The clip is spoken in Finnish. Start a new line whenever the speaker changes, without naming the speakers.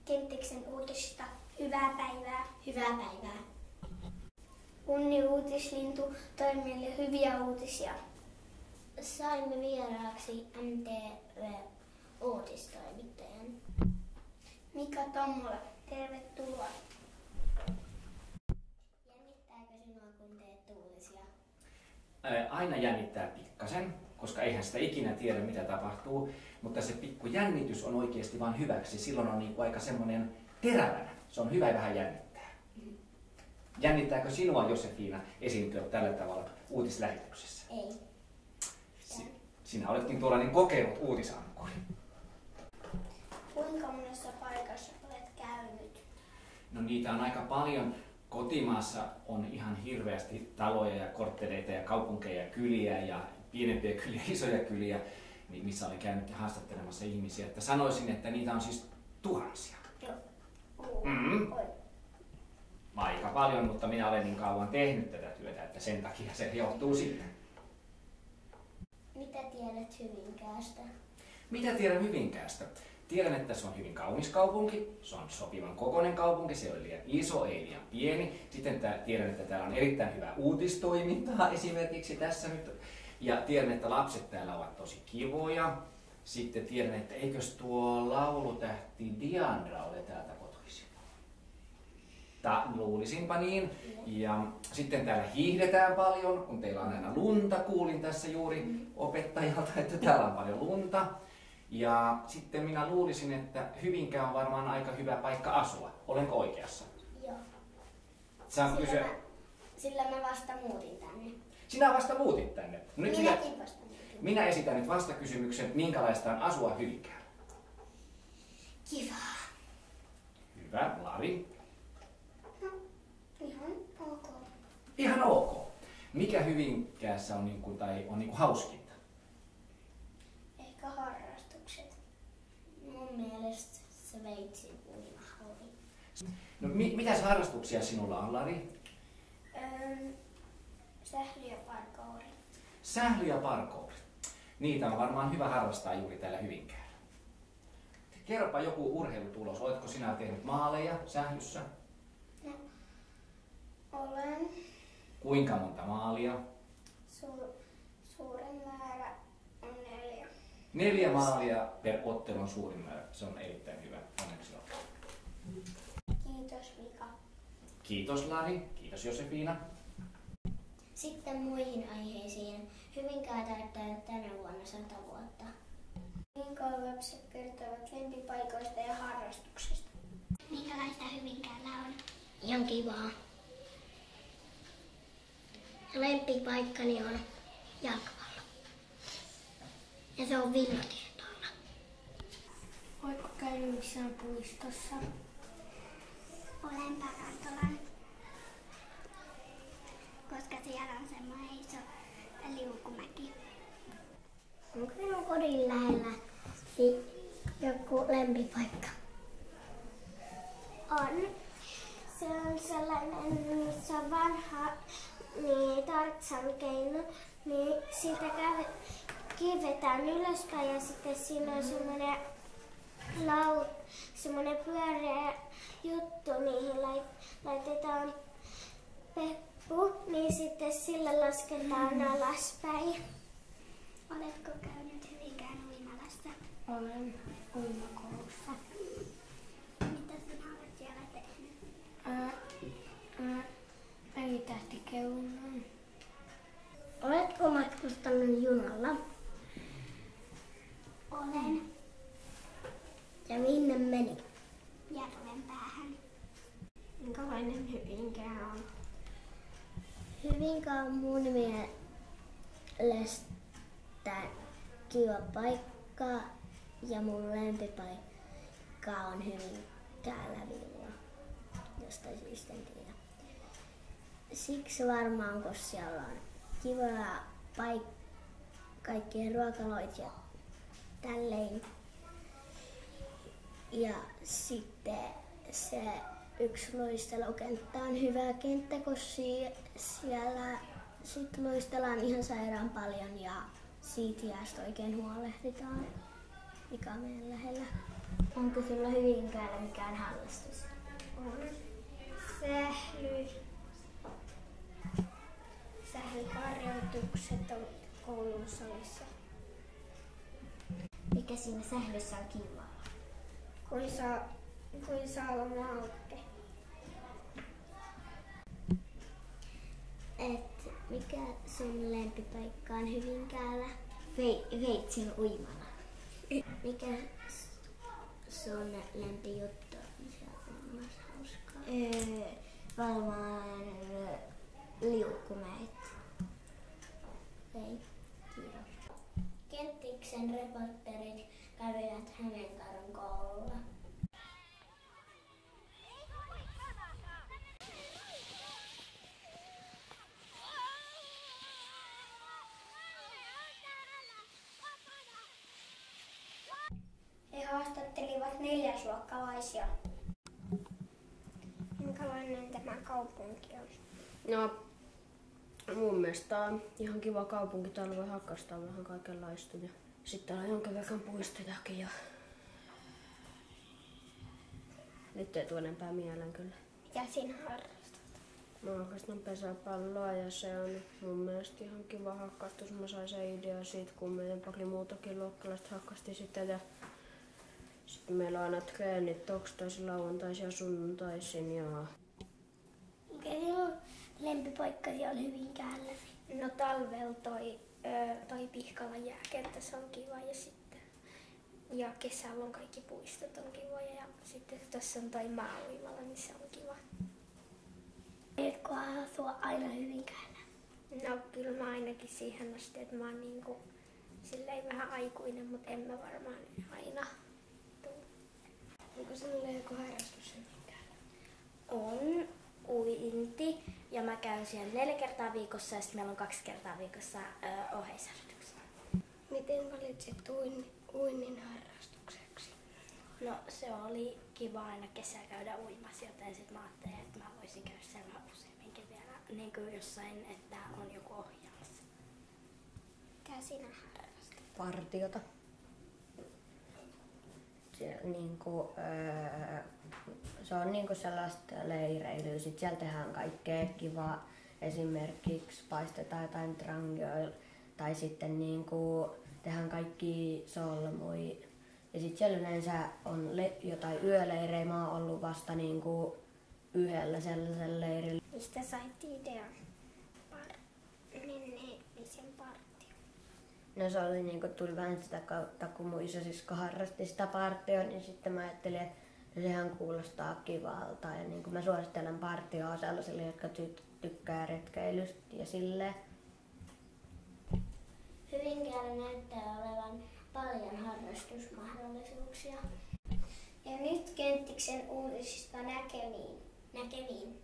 Kenttiksen uutisista. Hyvää päivää.
Hyvää päivää.
Unni uutislintu toi meille hyviä uutisia.
Saimme vieraaksi MTV-uutistoimittajan.
Mika Tommola, tervetuloa.
Jännittääkö sinua, kun teet uutisia?
Aina jännittää pikkasen, koska eihän sitä ikinä tiedä, mitä tapahtuu, mutta se pikku jännitys on oikeasti vain hyväksi. Silloin on niinku aika semmoinen terävänä. Se on hyvä vähän jännittää. Jännittääkö sinua, Josefina, esiintyä tällä tavalla uutislähetyksessä?
Ei.
Sinä oletkin tuollainen kokenut uutisankkuri.
Kuinka monessa paikassa olet käynyt?
No niitä on aika paljon. Kotimaassa on ihan hirveästi taloja ja kortteleita ja kaupunkeja ja kyliä ja pienempiä kyliä, isoja kyliä, missä olen käynyt haastattelemassa ihmisiä. Että sanoisin, että niitä on siis tuhansia.
Joo.
Aika paljon, mutta minä olen niin kauan tehnyt tätä työtä, että sen takia se johtuu siitä.
Mitä tiedät Hyvinkäästä?
Mitä tiedän Hyvinkäästä? Tiedän, että se on hyvin kaunis kaupunki, se on sopivan kokoinen kaupunki, se ei ole liian iso, ei liian pieni. Sitten tiedän, että täällä on erittäin hyvää uutistoimintaa esimerkiksi tässä nyt. Ja tiedän, että lapset täällä ovat tosi kivoja. Sitten tiedän, että eikös tuo laulutähti Diandra ole täältä kotoisin. Luulisinpa niin. Ja sitten täällä hiihdetään paljon, kun teillä on aina lunta. Kuulin tässä juuri opettajalta, että täällä on paljon lunta. Ja sitten minä luulisin, että Hyvinkää on varmaan aika hyvä paikka asua. Olenko oikeassa?
Joo.
Saan kysyä...
Sillä mä vasta muutin tänne.
Sinä vasta muutit tänne. Nyt
Minäkin vasta muutin.
minä esitän nyt vastakysymyksen, minkälaista on asua Hyvinkäällä?
Kivaa.
Hyvä, Lari.
No, ihan ok.
Ihan ok. Mikä Hyvinkäässä on, on hauskinta?
Ehkä harrastukset.
Mun mielestä Sveitsin uimahalli.
No, mitäs harrastuksia sinulla on, Lari?
Sähly ja parkouri.
Sähly ja parkouri. Niitä on varmaan hyvä harrastaa juuri täällä Hyvinkäällä. Kerropa joku urheilutulos. Oletko sinä tehnyt maaleja sählyssä?
No, olen.
Kuinka monta maalia?
Suurin määrä on 4.
4 maalia per ottelu on suurin määrä. Se on erittäin hyvä. Onneksi olkoon.
Kiitos Mika.
Kiitos Lari. Kiitos Josefina.
Sitten muihin aiheisiin. Hyvinkää täyttää tänä vuonna 100 vuotta.
Mikan lapset kertovat lempipaikoista ja harrastuksista.
Minkälaista Hyvinkäällä on? Ihan kivaa. Ja lempipaikkani on jalkapallo. Ja se on Villotietoilla.
Oletko käynyt missään puistossa?
Olen Parantolan, koska siellä on semmoinen iso liukumäki. Onko sinun kodin lähellä joku lempipaikka?
On. Se on sellainen, se on vanha Tarzan keino, niin siitä kivetään ylöspäin ja sitten siinä on semmoinen pyöreä juttu, mihin laitetaan peppu, niin sitten sillä lasketaan alaspäin.
Oletko käynyt Hyvinkään uimalassa?
Olen uimakoulussa.
Mitä sinä olet siellä tehnyt?
Pelitähtikeunan.
Oletko matkustanut junalla? Olen. Ja minne meni? Järvenpäähän.
Minkälainen Hyvinkää on?
Hyvinkää on mun mielestä kiva paikka ja mun lempipaikka on Hyvinkäällä Villa, josta siis en tiedä. Siksi varmaan, kun siellä on kivaa kaikkien ruokaloit ja tälleen. Ja sitten se yksi luistelukenttä on hyvä kenttä, kun siellä Sitten luistellaan ihan sairaan paljon ja siitä jäästä oikein huolehditaan, mikä on meidän lähellä. Onko sulla Hyvinkäällä mikään harrastus?
On sählyharjoitukset on koulun salissa.
Mikä siinä sählyssä on kivaa?
Kuin saa olla maukke.
Mikä sun lempipaikka on Hyvinkäällä? Veitsin uimalla. Mikä sun lempijuttu on siellä uimassa hauskaa? Varmaan liukumäet. Ei, kiitos.
Kenttiksen reporterit kävivät Hämeenkyrön koululla. He haastattelivat neljäsluokkalaisia. Minkälainen tämä kaupunki on?
No, mun mielestä on ihan kiva kaupunki. Täällä voi hakkastaa vähän kaikenlaista. Ja sitten täällä on jonkin verran puistojakin. Ja nyt ei tule enempää mieleen kyllä.
Mitä sinä harrastat?
Mä harrastan pesäpalloa ja se on mun mielestä ihan kiva hakkastus. Mä sain sen idea siitä, kun meidän pari muutakin luokkalaiset hakkasti sitä. Ja sitten meillä on aina treenit torstaisin, lauantaisin ja sunnuntaisin. Ja
Mikä sinun lempipaikka siellä Hyvinkäällä? No talvella toi Pihkalan jääkenttä, se on kiva ja kesällä on kaikki puistot on kivoja ja sitten tässä on toi maa-uimala, niin se on kiva. Etkö asua aina Hyvinkäällä? No kyllä mä ainakin siihen asti, että mä oon niinku silleen vähän aikuinen, mutta en mä varmaan aina tuu. Onko sinulla joku harrastus Hyvinkäällä?
On uinti ja mä käyn siellä 4 kertaa viikossa ja sitten meillä on 2 kertaa viikossa oheisharjoituksia.
Miten valitsit uinnin harrastukseksi?
No se oli kiva aina kesällä käydä uimassa, joten sitten mä ajattelin, että mä voisin käydä siellä vähän useamminkin vielä niin kuin jossain, että on joku ohjaamassa.
Mitä sinä harrastat?
Partiota. Se on niinku sellaista leireilyä. Sitten siellä tehdään kaikkea kivaa. Esimerkiksi paistetaan jotain trangioilla tai sitten niinku tehdään kaikki solmui. Ja sitten siellä yleensä on jotain yöleirejä. Mä oon ollut vasta niinku yhdellä sellaisella leirillä.
Mistä sait idean sen partion?
No se oli niinku, tuli vähän sitä kautta, kun mun isosisko harrasti sitä partioa, niin sitten mä ajattelin, että sehän kuulostaa kivalta. Ja niinku mä suosittelen partioa sellaisille, jotka tykkää retkeilystä ja silleen.
Hyvinkäällä näyttää olevan paljon harrastusmahdollisuuksia.
Ja nyt Kenttiksen uutisista näkemiin.